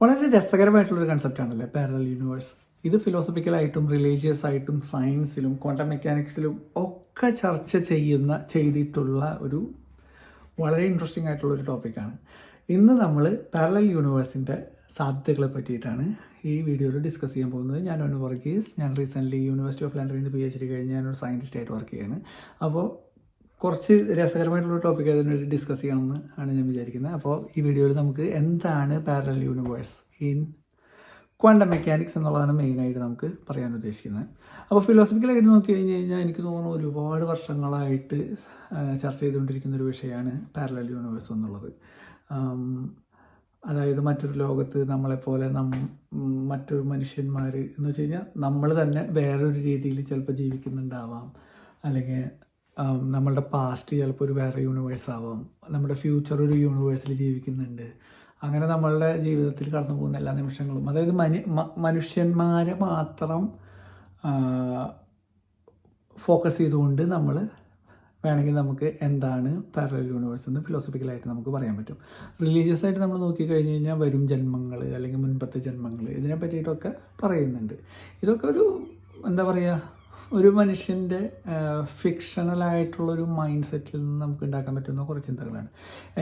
വളരെ രസകരമായിട്ടുള്ളൊരു കൺസെപ്റ്റാണല്ലേ parallel universe. ഇത് ഫിലോസഫിക്കലായിട്ടും religious ആയിട്ടും സയൻസിലും ക്വാണ്ടം മെക്കാനിക്സിലും ഒക്കെ ചെയ്തിട്ടുള്ള ഒരു വളരെ ഇൻട്രസ്റ്റിംഗ് ആയിട്ടുള്ള ഒരു ടോപ്പിക്കാണ്. ഇന്ന് നമ്മൾ പാരലൽ യൂണിവേഴ്സിൻ്റെ സാധ്യതകളെ പറ്റിയിട്ടാണ് ഈ വീഡിയോയിൽ ഡിസ്കസ് ചെയ്യാൻ പോകുന്നത്. ഞാൻ അനു വർഗീസ്. ഞാൻ റീസെൻ്റ്ലി യൂണിവേഴ്സിറ്റി ഓഫ് ലണ്ടനിൽ നിന്ന് PhD കഴിഞ്ഞ് ഞാനൊരു സയൻറ്റിസ്റ്റായിട്ട് വർക്ക് ചെയ്യാണ്. അപ്പോൾ കുറച്ച് രസകരമായിട്ടുള്ള ടോപ്പിക് അതിനൊരു ഡിസ്കസ് ചെയ്യണമെന്ന് ആണ് ഞാൻ വിചാരിക്കുന്നത്. അപ്പോൾ ഈ വീഡിയോയിൽ നമുക്ക് എന്താണ് parallel universe in quantum mechanics എന്നുള്ളതാണ് മെയിനായിട്ട് നമുക്ക് പറയാൻ ഉദ്ദേശിക്കുന്നത്. അപ്പോൾ ഫിലോസഫിക്കലായിട്ട് നോക്കി കഴിഞ്ഞാൽ എനിക്ക് തോന്നുന്നു ഒരുപാട് വർഷങ്ങളായിട്ട് ചർച്ച ചെയ്തുകൊണ്ടിരിക്കുന്ന ഒരു വിഷയമാണ് പാരലൽ യൂണിവേഴ്സ് എന്നുള്ളത്. അതായത് മറ്റൊരു ലോകത്ത് നമ്മളെപ്പോലെ മറ്റൊരു മനുഷ്യന്മാർ എന്ന് വെച്ച് കഴിഞ്ഞാൽ നമ്മൾ തന്നെ വേറൊരു രീതിയിൽ ചിലപ്പോൾ ജീവിക്കുന്നുണ്ടാവാം, അല്ലെങ്കിൽ നമ്മളുടെ പാസ്റ്റ് ചിലപ്പോൾ ഒരു വേറെ യൂണിവേഴ്സ് ആവാം, നമ്മുടെ ഫ്യൂച്ചർ ഒരു യൂണിവേഴ്സിൽ ജീവിക്കുന്നുണ്ട്. അങ്ങനെ നമ്മളുടെ ജീവിതത്തിൽ കടന്നു പോകുന്ന എല്ലാ നിമിഷങ്ങളും, അതായത് മനുഷ്യന്മാരെ മാത്രം ഫോക്കസ് ചെയ്തുകൊണ്ട് നമ്മൾ വേണമെങ്കിൽ നമുക്ക് എന്താണ് പാരലൽ യൂണിവേഴ്സ് എന്ന് ഫിലോസഫിക്കലായിട്ട് നമുക്ക് പറയാൻ പറ്റും. റിലീജിയസ് ആയിട്ട് നമ്മൾ നോക്കിക്കഴിഞ്ഞ് കഴിഞ്ഞാൽ വരും ജന്മങ്ങൾ അല്ലെങ്കിൽ മുൻപത്തെ ജന്മങ്ങൾ ഇതിനെ പറ്റിയിട്ടൊക്കെ പറയുന്നുണ്ട്. ഇതൊക്കെ ഒരു എന്താ പറയുക, ഒരു മനുഷ്യൻ്റെ ഫിക്ഷണലായിട്ടുള്ളൊരു മൈൻഡ് സെറ്റിൽ നിന്ന് നമുക്ക് ഉണ്ടാക്കാൻ പറ്റുന്ന കുറച്ച് ചിന്തകളാണ്.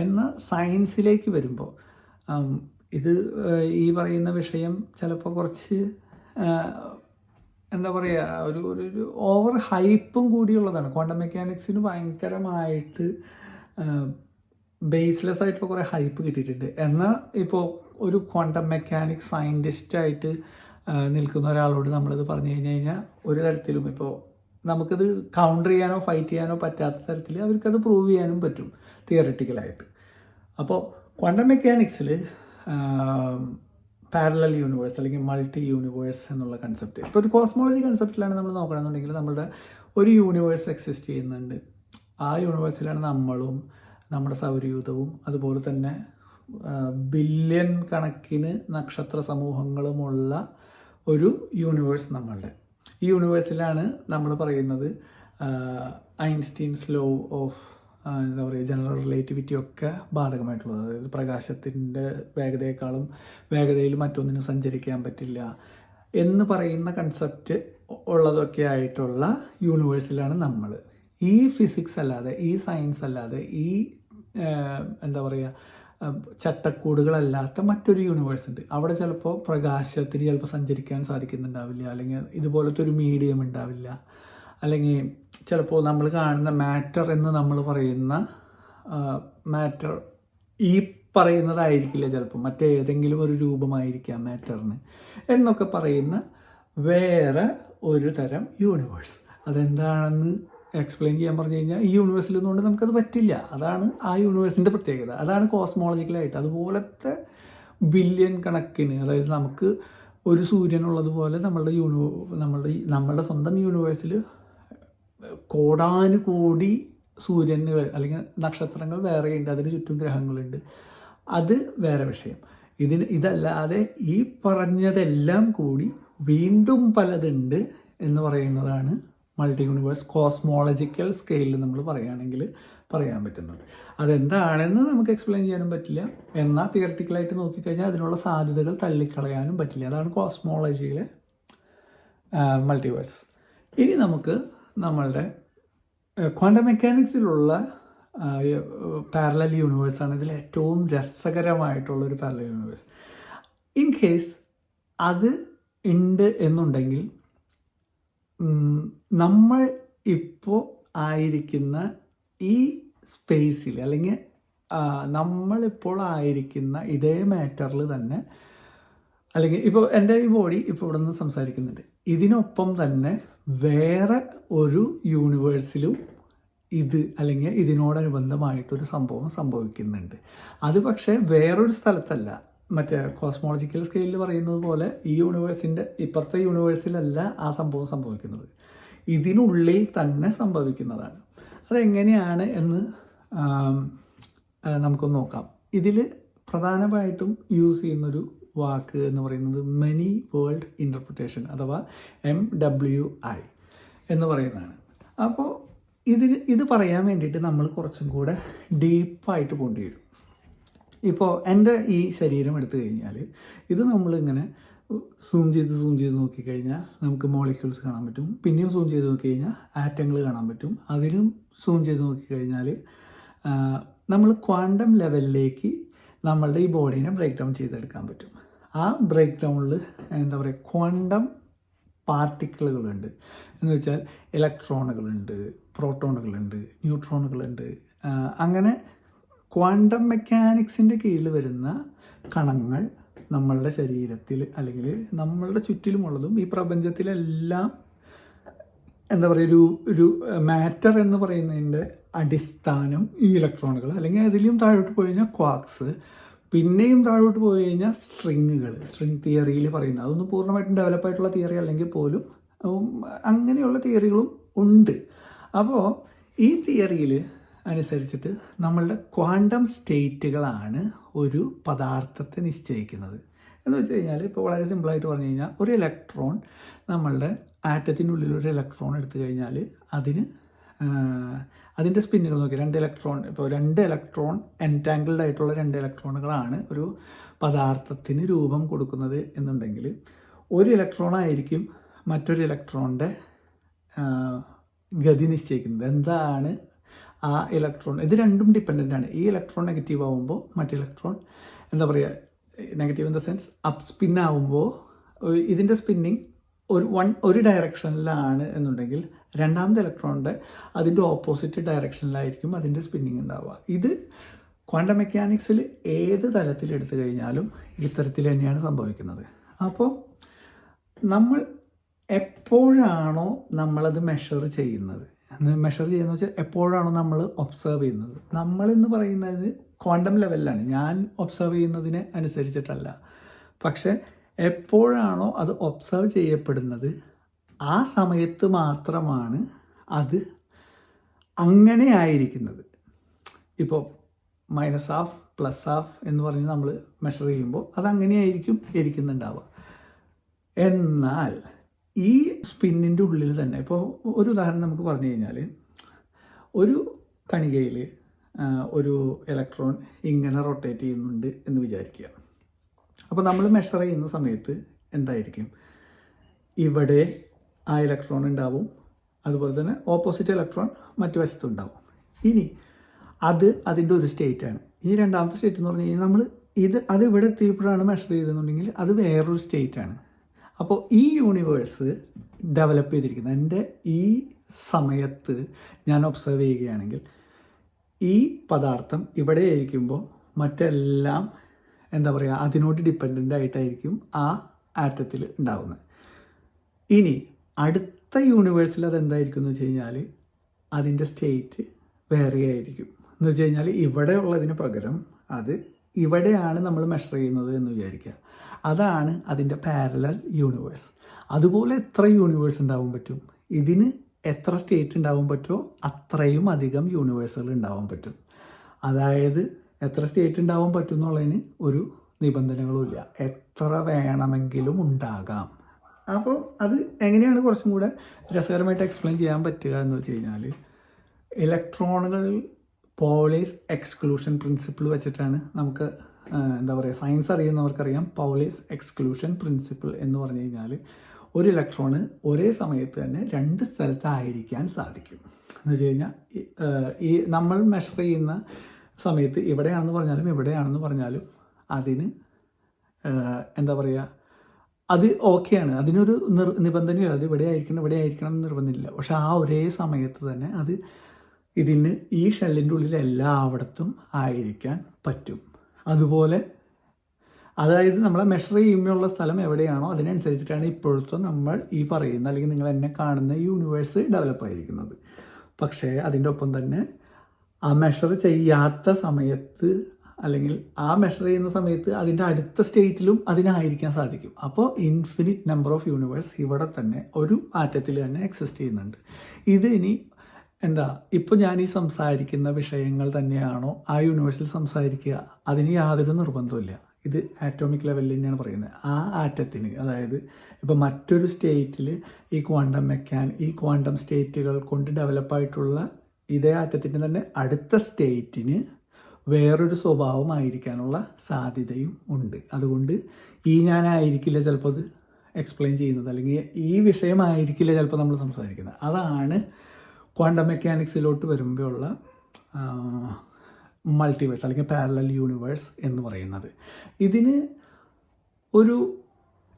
എന്നാൽ സയൻസിലേക്ക് വരുമ്പോൾ ഇത് ഈ പറയുന്ന വിഷയം ചിലപ്പോൾ കുറച്ച് എന്താ പറയുക, ഒരു ഓവർ ഹൈപ്പും കൂടിയുള്ളതാണ്. ക്വാണ്ടം മെക്കാനിക്സിന് ഭയങ്കരമായിട്ട് ബേസ്ലെസ് ആയിട്ടുള്ള കുറേ ഹൈപ്പ് കിട്ടിയിട്ടുണ്ട്. എന്നാൽ ഇപ്പോൾ ഒരു ക്വാണ്ടം മെക്കാനിക്സ് സയൻറ്റിസ്റ്റായിട്ട് നിൽക്കുന്ന ഒരാളോട് നമ്മളിത് പറഞ്ഞു കഴിഞ്ഞാൽ ഒരു തരത്തിലും ഇപ്പോൾ നമുക്കിത് കൗണ്ടർ ചെയ്യാനോ ഫൈറ്റ് ചെയ്യാനോ പറ്റാത്ത തരത്തിൽ അവർക്കത് പ്രൂവ് ചെയ്യാനും പറ്റും തിയററ്റിക്കലായിട്ട്. അപ്പോൾ ക്വാണ്ടം മെക്കാനിക്സിൽ പാരലൽ യൂണിവേഴ്സ് അല്ലെങ്കിൽ മൾട്ടി യൂണിവേഴ്സ് എന്നുള്ള കൺസെപ്റ്റ്, ഇപ്പോൾ ഒരു കോസ്മോളജി കൺസെപ്റ്റിലാണ് നമ്മൾ നോക്കണമെന്നുണ്ടെങ്കിൽ നമ്മളുടെ ഒരു യൂണിവേഴ്സ് എക്സിസ്റ്റ് ചെയ്യുന്നുണ്ട്. ആ യൂണിവേഴ്സിലാണ് നമ്മളും നമ്മുടെ സൗരയൂഥവും അതുപോലെ തന്നെ ബില്യൺ കണക്കിന് നക്ഷത്ര സമൂഹങ്ങളുമുള്ള ഒരു യൂണിവേഴ്സ് നമ്മളുടെ. ഈ യൂണിവേഴ്സിലാണ് നമ്മൾ പറയുന്നത് ഐൻസ്റ്റീൻസ് ലോ ഓഫ് എന്താ പറയുക ജനറൽ റിലേറ്റിവിറ്റി ഒക്കെ ബാധകമായിട്ടുള്ളത്. അതായത് പ്രകാശത്തിൻ്റെ വേഗതയെക്കാളും വേഗതയിൽ മറ്റൊന്നിനും സഞ്ചരിക്കാൻ പറ്റില്ല എന്ന് പറയുന്ന കൺസെപ്റ്റ് ഉള്ളതൊക്കെ ആയിട്ടുള്ള യൂണിവേഴ്സിലാണ് നമ്മൾ. ഈ ഫിസിക്സ് അല്ലാതെ, ഈ സയൻസ് അല്ലാതെ, ഈ എന്താ പറയുക ചട്ടക്കൂടുകളല്ലാത്ത മറ്റൊരു യൂണിവേഴ്സ് ഉണ്ട്. അവിടെ ചിലപ്പോൾ പ്രകാശത്തിന് ചിലപ്പോൾ സഞ്ചരിക്കാൻ സാധിക്കുന്നുണ്ടാവില്ല, അല്ലെങ്കിൽ ഇതുപോലത്തെ ഒരു മീഡിയം ഉണ്ടാവില്ല, അല്ലെങ്കിൽ ചിലപ്പോൾ നമ്മൾ കാണുന്ന മാറ്റർ എന്ന് നമ്മൾ പറയുന്ന മാറ്റർ ഈ പറയുന്നതായിരിക്കില്ല, ചിലപ്പോൾ മറ്റേതെങ്കിലും ഒരു രൂപമായിരിക്കാം മാറ്ററിന് എന്നൊക്കെ പറയുന്ന വേറെ ഒരു തരം യൂണിവേഴ്സ്. അതെന്താണെന്ന് എക്സ്പ്ലെയിൻ ചെയ്യാൻ പറഞ്ഞു കഴിഞ്ഞാൽ ഈ യൂണിവേഴ്സിൽ നിന്നുകൊണ്ട് നമുക്കത് പറ്റില്ല. അതാണ് ആ യൂണിവേഴ്സിൻ്റെ പ്രത്യേകത. അതാണ് കോസ്മോളജിക്കലായിട്ട് അതുപോലത്തെ ബില്യൺ കണക്കിന്, അതായത് നമുക്ക് ഒരു സൂര്യനുള്ളതുപോലെ നമ്മളുടെ സ്വന്തം യൂണിവേഴ്സിൽ കോടാനുകോടി സൂര്യനുകൾ അല്ലെങ്കിൽ നക്ഷത്രങ്ങൾ വേറെയുണ്ട്, അതിന് ചുറ്റും ഗ്രഹങ്ങളുണ്ട്. അത് വേറെ വിഷയം. ഇതല്ലാതെ ഈ പറഞ്ഞതെല്ലാം കൂടി വീണ്ടും പലതുണ്ട് എന്ന് പറയുന്നതാണ് മൾട്ടി യൂണിവേഴ്സ് കോസ്മോളജിക്കൽ സ്കെയിലിൽ നമ്മൾ പറയുകയാണെങ്കിൽ പറയാൻ പറ്റുന്നത്. അതെന്താണെന്ന് നമുക്ക് എക്സ്പ്ലെയിൻ ചെയ്യാനും പറ്റില്ല, എന്നാൽ തിയററ്റിക്കലായിട്ട് നോക്കിക്കഴിഞ്ഞാൽ അതിനുള്ള സാധ്യതകൾ തള്ളിക്കളയാനും പറ്റില്ല. അതാണ് കോസ്മോളജിയിലെ മൾട്ടിവേഴ്സ്. ഇനി നമുക്ക് നമ്മളുടെ ക്വാണ്ടം മെക്കാനിക്സിലുള്ള പാരലൽ യൂണിവേഴ്സാണ് ഇതിൽ ഏറ്റവും രസകരമായിട്ടുള്ളൊരു പാരലൽ യൂണിവേഴ്സ്. ഇൻ കേസ് അത് ഉണ്ട് എന്നുണ്ടെങ്കിൽ നമ്മൾ ഇപ്പോൾ ആയിരിക്കുന്ന ഈ സ്പേസിൽ, അല്ലെങ്കിൽ നമ്മളിപ്പോൾ ആയിരിക്കുന്ന ഇതേ മാറ്ററിൽ തന്നെ, അല്ലെങ്കിൽ ഇപ്പോൾ എൻ്റെ ഈ ബോഡി ഇപ്പോൾ ഇവിടെ നിന്ന് സംസാരിക്കുന്നുണ്ട്, ഇതിനൊപ്പം തന്നെ വേറെ ഒരു യൂണിവേഴ്സിലും ഇത് അല്ലെങ്കിൽ ഇതിനോടനുബന്ധമായിട്ടൊരു സംഭവം സംഭവിക്കുന്നുണ്ട്. അത് പക്ഷേ വേറൊരു സ്ഥലത്തല്ല. മറ്റേ കോസ്മോളജിക്കൽ സ്കെയിലിൽ പറയുന്നത് പോലെ ഈ യൂണിവേഴ്സിൻ്റെ ഇപ്പുറത്തെ യൂണിവേഴ്സിലല്ല ആ സംഭവം സംഭവിക്കുന്നത്, ഇതിനുള്ളിൽ തന്നെ സംഭവിക്കുന്നതാണ്. അതെങ്ങനെയാണ് എന്ന് നമുക്കൊന്ന് നോക്കാം. ഇതിൽ പ്രധാനമായിട്ടും യൂസ് ചെയ്യുന്നൊരു വാക്ക് എന്ന് പറയുന്നത് മെനി വേൾഡ് ഇൻ്റർപ്രിറ്റേഷൻ അഥവാ MWI എന്ന് പറയുന്നതാണ്. അപ്പോൾ ഇത് പറയാൻ വേണ്ടിയിട്ട് നമ്മൾ കുറച്ചും കൂടെ ഡീപ്പായിട്ട് പോകേണ്ടി വരും. ഇപ്പോൾ എൻ്റെ ഈ ശരീരം എടുത്തു കഴിഞ്ഞാൽ ഇത് നമ്മളിങ്ങനെ സൂം ചെയ്ത് നോക്കിക്കഴിഞ്ഞാൽ നമുക്ക് മോളിക്യൂൾസ് കാണാൻ പറ്റും. പിന്നെയും സൂം ചെയ്ത് നോക്കിക്കഴിഞ്ഞാൽ ആറ്റങ്ങൾ കാണാൻ പറ്റും. അതിലും സൂം ചെയ്ത് നോക്കിക്കഴിഞ്ഞാൽ നമ്മൾ ക്വാണ്ടം ലെവലിലേക്ക് നമ്മളുടെ ഈ ബോഡീനെ ബ്രേക്ക് ഡൗൺ ചെയ്തെടുക്കാൻ പറ്റും. ആ ബ്രേക്ക് ഡൗണിൽ എന്താ പറയുക, ക്വാണ്ടം പാർട്ടിക്കിളുകളുണ്ട്. എന്ന് വെച്ചാൽ ഇലക്ട്രോണുകളുണ്ട്, പ്രോട്ടോണുകളുണ്ട്, ന്യൂട്രോണുകളുണ്ട്. അങ്ങനെ ക്വാണ്ടം മെക്കാനിക്സിൻ്റെ കീഴിൽ വരുന്ന കണങ്ങൾ നമ്മളുടെ ശരീരത്തിൽ അല്ലെങ്കിൽ നമ്മളുടെ ചുറ്റിലുമുള്ളതും ഈ പ്രപഞ്ചത്തിലെല്ലാം എന്താ പറയുക, ഒരു മാറ്റർ എന്ന് പറയുന്നതിൻ്റെ അടിസ്ഥാനം ഈ ഇലക്ട്രോണുകൾ, അല്ലെങ്കിൽ അതിലും താഴോട്ട് പോയി കഴിഞ്ഞാൽ ക്വാക്സ്, പിന്നെയും താഴോട്ട് പോയി കഴിഞ്ഞാൽ സ്ട്രിങ് തിയറിയിൽ പറയുന്നത്. അതൊന്നും പൂർണ്ണമായിട്ടും ഡെവലപ്പായിട്ടുള്ള തിയറി അല്ലെങ്കിൽ പോലും അങ്ങനെയുള്ള തിയറികളും ഉണ്ട്. അപ്പോൾ ഈ തിയറിയിൽ അനുസരിച്ചിട്ട് നമ്മളുടെ ക്വാണ്ടം സ്റ്റേറ്റുകളാണ് ഒരു പദാർത്ഥത്തെ നിശ്ചയിക്കുന്നത്. എന്ന് വെച്ച് കഴിഞ്ഞാൽ ഇപ്പോൾ വളരെ സിമ്പിളായിട്ട് പറഞ്ഞു കഴിഞ്ഞാൽ ഒരു ഇലക്ട്രോൺ, നമ്മളുടെ ആറ്റത്തിനുള്ളിൽ ഒരു ഇലക്ട്രോൺ എടുത്തു കഴിഞ്ഞാൽ അതിൻ്റെ സ്പിന്നുകൾ നോക്കി രണ്ട് ഇലക്ട്രോൺ എൻറ്റാങ്കിൾഡ് ആയിട്ടുള്ള 2 ഇലക്ട്രോണുകളാണ് ഒരു പദാർത്ഥത്തിന് രൂപം കൊടുക്കുന്നത് എന്നുണ്ടെങ്കിൽ ഒരു ഇലക്ട്രോൺ ആയിരിക്കും മറ്റൊരു ഇലക്ട്രോണിൻ്റെ ഗതി നിശ്ചയിക്കുന്നത്. എന്താണ് ആ ഇലക്ട്രോൺ, ഇത് രണ്ടും ഡിപ്പെൻഡൻ്റ് ആണ്. ഈ ഇലക്ട്രോൺ നെഗറ്റീവ് ആകുമ്പോൾ മറ്റേ ഇലക്ട്രോൺ എന്താ പറയുക, negative in the sense up spin ആകുമ്പോൾ ഇതിൻ്റെ സ്പിന്നിങ് ഒരു ഡയറക്ഷനിലാണ് എന്നുണ്ടെങ്കിൽ രണ്ടാമത്തെ ഇലക്ട്രോണിൻ്റെ അതിൻ്റെ ഓപ്പോസിറ്റ് ഡയറക്ഷനിലായിരിക്കും അതിൻ്റെ സ്പിന്നിങ് ഉണ്ടാവുക. ഇത് ക്വാണ്ടം മെക്കാനിക്സിൽ ഏത് തലത്തിൽ എടുത്തു കഴിഞ്ഞാലും ഇത്തരത്തിൽ തന്നെയാണ് സംഭവിക്കുന്നത്. അപ്പോൾ നമ്മൾ എപ്പോഴാണോ നമ്മളത് മെഷർ ചെയ്യുന്നത് വെച്ചാൽ എപ്പോഴാണോ നമ്മൾ ഒബ്സർവ് ചെയ്യുന്നത്, നമ്മളെന്ന് പറയുന്നത് ക്വാണ്ടം ലെവലിലാണ്, ഞാൻ ഒബ്സർവ് ചെയ്യുന്നതിനെ അനുസരിച്ചിട്ടല്ല. പക്ഷെ എപ്പോഴാണോ അത് ഒബ്സർവ് ചെയ്യപ്പെടുന്നത് ആ സമയത്ത് മാത്രമാണ് അത് അങ്ങനെ ആയിരിക്കുന്നത്. ഇപ്പോൾ -12 +12 എന്ന് പറഞ്ഞ് നമ്മൾ മെഷർ ചെയ്യുമ്പോൾ അതങ്ങനെയായിരിക്കും ഇരിക്കുന്നുണ്ടാവുക. എന്നാൽ ഈ സ്പിന്നിൻ്റെ ഉള്ളിൽ തന്നെ ഇപ്പോൾ ഒരു ഉദാഹരണം നമുക്ക് പറഞ്ഞു കഴിഞ്ഞാൽ, ഒരു കണികയിൽ ഒരു ഇലക്ട്രോൺ ഇങ്ങനെ റൊട്ടേറ്റ് ചെയ്യുന്നുണ്ട് എന്ന് വിചാരിക്കുക. അപ്പോൾ നമ്മൾ മെഷർ ചെയ്യുന്ന സമയത്ത് എന്തായിരിക്കും, ഇവിടെ ആ ഇലക്ട്രോൺ ഉണ്ടാവും, അതുപോലെ തന്നെ ഓപ്പോസിറ്റ് ഇലക്ട്രോൺ മറ്റു വശത്തുണ്ടാവും. ഇനി അതിൻ്റെ ഒരു സ്റ്റേറ്റാണ്. ഈ രണ്ടാമത്തെ സ്റ്റേറ്റ് എന്ന് പറഞ്ഞു കഴിഞ്ഞാൽ അത് ഇവിടെ എത്തിയപ്പോഴാണ് മെഷർ ചെയ്തെന്നുണ്ടെങ്കിൽ അത് വേറൊരു സ്റ്റേറ്റാണ്. അപ്പോൾ ഈ യൂണിവേഴ്സ് ഡെവലപ്പ് ചെയ്തിരിക്കുന്നത് എൻ്റെ ഈ സമയത്ത് ഞാൻ ഒബ്സർവ് ചെയ്യുകയാണെങ്കിൽ ഈ പദാർത്ഥം ഇവിടെ ആയിരിക്കുമ്പോൾ മറ്റെല്ലാം എന്താ പറയുക, അതിനോട് ഡിപ്പെൻഡൻ്റ് ആയിട്ടായിരിക്കും ആ ആറ്റത്തിൽ ഉണ്ടാകുന്നത്. ഇനി അടുത്ത യൂണിവേഴ്സിൽ അതെന്തായിരിക്കും എന്ന് വെച്ച് കഴിഞ്ഞാൽ അതിൻ്റെ സ്റ്റേറ്റ് വേറെ ആയിരിക്കും. എന്ന് വെച്ച് കഴിഞ്ഞാൽ ഇവിടെ ഉള്ളതിന് പകരം അത് ഇവിടെയാണ് നമ്മൾ മെഷർ ചെയ്യുന്നത് എന്ന് വിചാരിക്കുക. അതാണ് അതിൻ്റെ പാരലൽ യൂണിവേഴ്സ്. അതുപോലെ എത്ര യൂണിവേഴ്സ് ഉണ്ടാവാൻ പറ്റും, ഇതിന് എത്ര സ്റ്റേറ്റ് ഉണ്ടാവാൻ പറ്റുമോ അത്രയും അധികം യൂണിവേഴ്സുകൾ ഉണ്ടാവാൻ പറ്റും. അതായത് എത്ര സ്റ്റേറ്റ് ഉണ്ടാവാൻ പറ്റും എന്നുള്ളതിന് ഒരു നിബന്ധനകളുമില്ല, എത്ര വേണമെങ്കിലും ഉണ്ടാകാം. അപ്പോൾ അത് എങ്ങനെയാണ് കുറച്ചും കൂടെ രസകരമായിട്ട് എക്സ്പ്ലെയിൻ ചെയ്യാൻ പറ്റുക എന്ന് വെച്ച് കഴിഞ്ഞാൽ, ഇലക്ട്രോണുകൾ പൗലീസ് എക്സ്ക്ലൂഷൻ പ്രിൻസിപ്പിൾ വെച്ചിട്ടാണ് നമുക്ക് എന്താ പറയുക, സയൻസ് അറിയുന്നവർക്കറിയാം. പൗലീസ് എക്സ്ക്ലൂഷൻ പ്രിൻസിപ്പിൾ എന്ന് പറഞ്ഞു കഴിഞ്ഞാൽ ഒരു ഇലക്ട്രോണ് ഒരേ സമയത്ത് തന്നെ 2 സ്ഥലത്തായിരിക്കാൻ സാധിക്കും. എന്ന് വെച്ച് കഴിഞ്ഞാൽ ഈ നമ്മൾ മെഷർ ചെയ്യുന്ന സമയത്ത് ഇവിടെയാണെന്ന് പറഞ്ഞാലും അതിന് എന്താ പറയുക, അത് ഓക്കെയാണ്, അതിനൊരു നിബന്ധനയില്ല, അത് ഇവിടെ ആയിരിക്കണം എന്ന് നിർബന്ധമില്ല. പക്ഷെ ആ ഒരേ സമയത്ത് തന്നെ അത് ഇതിന് ഈ ഷെല്ലിൻ്റെ ഉള്ളിൽ എല്ലായിടത്തും ആയിരിക്കാൻ പറ്റും. അതുപോലെ അതായത് നമ്മളെ മെഷർ ചെയ്യുമ്പോഴുള്ള സ്ഥലം എവിടെയാണോ അതിനനുസരിച്ചിട്ടാണ് ഇപ്പോഴത്തെ നമ്മൾ ഈ പറയുന്ന അല്ലെങ്കിൽ നിങ്ങൾ എന്നെ കാണുന്ന യൂണിവേഴ്സ് ഡെവലപ്പ് ആയിരിക്കുന്നത്. പക്ഷേ അതിൻ്റെ ഒപ്പം തന്നെ ആ മെഷർ ചെയ്യാത്ത സമയത്ത് അല്ലെങ്കിൽ ആ മെഷർ ചെയ്യുന്ന സമയത്ത് അതിൻ്റെ അടുത്ത സ്റ്റേറ്റിലും അതിനായിരിക്കാൻ സാധിക്കും. അപ്പോൾ ഇൻഫിനിറ്റ് നമ്പർ ഓഫ് യൂണിവേഴ്സ് ഇവിടെ തന്നെ ഒരു ആറ്റത്തിൽ തന്നെ എക്സിസ്റ്റ് ചെയ്യുന്നുണ്ട്. ഇത് ഇനി എന്താ, ഇപ്പോൾ ഞാൻ ഈ സംസാരിക്കുന്ന വിഷയങ്ങൾ തന്നെയാണോ ആ യൂണിവേഴ്സിൽ സംസാരിക്കുക, അതിന് യാതൊരു നിർബന്ധമില്ല. ഇത് ആറ്റോമിക് ലെവലിൽ തന്നെയാണ് പറയുന്നത്. ആ ആറ്റത്തിന്, അതായത് ഇപ്പോൾ മറ്റൊരു സ്റ്റേറ്റിൽ ഈ ക്വാണ്ടം സ്റ്റേറ്റുകൾ കൊണ്ട് ഡെവലപ്പായിട്ടുള്ള ഇതേ ആറ്റത്തിൻ്റെ തന്നെ അടുത്ത സ്റ്റേറ്റിന് വേറൊരു സ്വഭാവമായിരിക്കാനുള്ള സാധ്യതയും ഉണ്ട്. അതുകൊണ്ട് ഞാനായിരിക്കില്ല ചിലപ്പോൾ അത് എക്സ്പ്ലെയിൻ ചെയ്യുന്നത്, അല്ലെങ്കിൽ ഈ വിഷയമായിരിക്കില്ല ചിലപ്പോൾ നമ്മൾ സംസാരിക്കുന്നത്. അതാണ് ക്വാണ്ടം മെക്കാനിക്സിലോട്ട് വരുമ്പോൾ ഉള്ള മൾട്ടിവേഴ്സ് അല്ലെങ്കിൽ പാരലൽ യൂണിവേഴ്സ് എന്ന് പറയുന്നത്. ഇതിന് ഒരു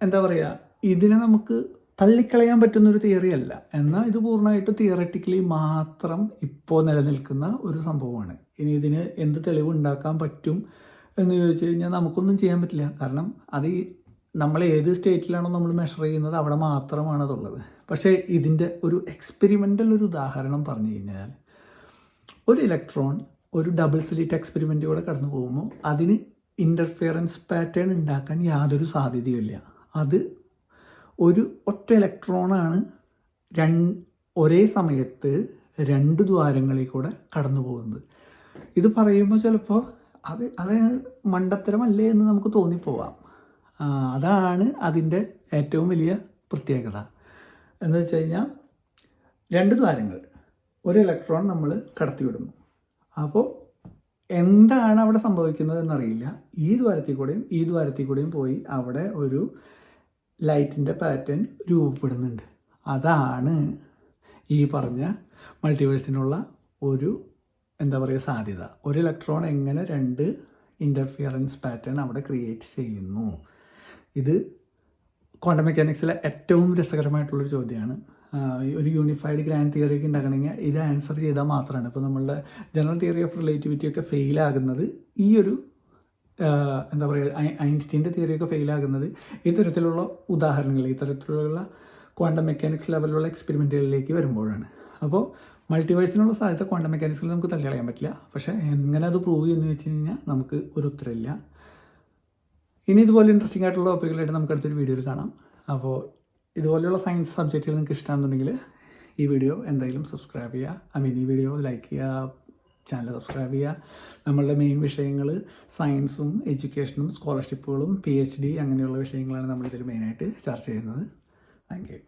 എന്താ പറയുക, ഇതിനെ നമുക്ക് തള്ളിക്കളയാൻ പറ്റുന്നൊരു തിയറി അല്ല, എന്നാൽ ഇത് പൂർണ്ണമായിട്ട് തിയററ്റിക്കലി മാത്രം ഇപ്പോൾ നിലനിൽക്കുന്ന ഒരു സംഭവമാണ്. ഇനി ഇതിന് എന്ത് തെളിവ് ഉണ്ടാക്കാൻ പറ്റും എന്ന് ചോദിച്ചു കഴിഞ്ഞാൽ നമുക്കൊന്നും ചെയ്യാൻ പറ്റില്ല. കാരണം അത് നമ്മൾ ഏത് സ്റ്റേറ്റിലാണോ നമ്മൾ മെഷർ ചെയ്യുന്നത് അവിടെ മാത്രമാണ് അതുള്ളത്. പക്ഷേ ഇതിൻ്റെ ഒരു എക്സ്പെരിമെൻ്റൽ ഒരു ഉദാഹരണം പറഞ്ഞു കഴിഞ്ഞാൽ, ഒരു ഇലക്ട്രോൺ ഒരു ഡബിൾ സ്ലിറ്റ് എക്സ്പെരിമെൻറ്റിലൂടെ കടന്നു പോകുമ്പോൾ അതിന് ഇൻ്റർഫിയറൻസ് പാറ്റേൺ ഉണ്ടാക്കാൻ യാതൊരു സാധ്യതയുമില്ല. അത് ഒരു ഒറ്റ ഇലക്ട്രോണാണ് ഒരേ സമയത്ത് 2 ദ്വാരങ്ങളിൽ കൂടെ കടന്നു പോകുന്നത്. ഇത് പറയുമ്പോൾ ചിലപ്പോൾ അത് മണ്ടത്തരമല്ലേ എന്ന് നമുക്ക് തോന്നിപ്പോവാം. അതാണ് അതിൻ്റെ ഏറ്റവും വലിയ പ്രത്യേകത എന്ന് വെച്ച് കഴിഞ്ഞാൽ 2 ദ്വാരങ്ങൾ, ഒരു ഇലക്ട്രോൺ നമ്മൾ കടത്തിവിടുന്നു. അപ്പോൾ എന്താണ് അവിടെ സംഭവിക്കുന്നത് എന്നറിയില്ല. ഈ ദ്വാരത്തിൽ കൂടെയും പോയി അവിടെ ഒരു ലൈറ്റിൻ്റെ പാറ്റേൺ രൂപപ്പെടുന്നുണ്ട്. അതാണ് ഈ പറഞ്ഞ മൾട്ടിവേഴ്സിനുള്ള ഒരു എന്താ പറയുക സാധ്യത. ഒരു ഇലക്ട്രോൺ എങ്ങനെ 2 ഇൻ്റർഫിയറൻസ് പാറ്റേൺ അവിടെ ക്രിയേറ്റ് ചെയ്യുന്നു. ഇത് ക്വാണ്ടം മെക്കാനിക്സിലെ ഏറ്റവും രസകരമായിട്ടുള്ളൊരു ചോദ്യമാണ്. ഒരു യൂണിഫൈഡ് ഗ്രാൻഡ് തിയറി ഒക്കെ ഉണ്ടാക്കണമെങ്കിൽ ഇത് ആൻസർ ചെയ്താൽ മാത്രമാണ്. ഇപ്പോൾ നമ്മളുടെ ജനറൽ തിയറി ഓഫ് റിലേറ്റിവിറ്റി ഒക്കെ ഫെയിലാകുന്നത് ഈ ഒരു എന്താ പറയുക, ഐൻസ്റ്റീൻ്റെ തിയറിയൊക്കെ ഫെയിലാകുന്നത് ഇത്തരത്തിലുള്ള ഉദാഹരണങ്ങൾ, ഇത്തരത്തിലുള്ള ക്വാണ്ടം മെക്കാനിക്സ് ലെവലിലുള്ള എക്സ്പെരിമെൻറ്റുകളിലേക്ക് വരുമ്പോഴാണ്. അപ്പോൾ മൾട്ടിവേഴ്സിനുള്ള സാധ്യത ക്വാണ്ടം മെക്കാനിക്സിൽ നമുക്ക് തള്ളിക്കളയാൻ പറ്റില്ല. പക്ഷേ എങ്ങനെ അത് പ്രൂവ് ചെയ്യുമെന്ന് വെച്ച് കഴിഞ്ഞാൽ നമുക്ക് ഒരു ഉത്തരമില്ല. ഇനി ഇതുപോലെ ഇൻട്രസ്റ്റിംഗ് ആയിട്ടുള്ള ടോപ്പിക്കുകളായിട്ട് നമുക്ക് അടുത്തൊരു വീഡിയോയിൽ കാണാം. അപ്പോൾ ഇതുപോലെയുള്ള സയൻസ് സബ്ജക്റ്റുകൾ നിങ്ങൾക്ക് ഇഷ്ടമാണെന്നുണ്ടെങ്കിൽ ഈ വീഡിയോ എന്തായാലും സബ്സ്ക്രൈബ് ചെയ്യുക. ഈ വീഡിയോ ലൈക്ക് ചെയ്യുക, ചാനൽ സബ്സ്ക്രൈബ് ചെയ്യുക. നമ്മളുടെ മെയിൻ വിഷയങ്ങൾ സയൻസും എഡ്യൂക്കേഷനും സ്കോളർഷിപ്പുകളും PhD അങ്ങനെയുള്ള വിഷയങ്ങളാണ് നമ്മളിതിൽ മെയിനായിട്ട് ചർച്ച ചെയ്യുന്നത്. Thank you.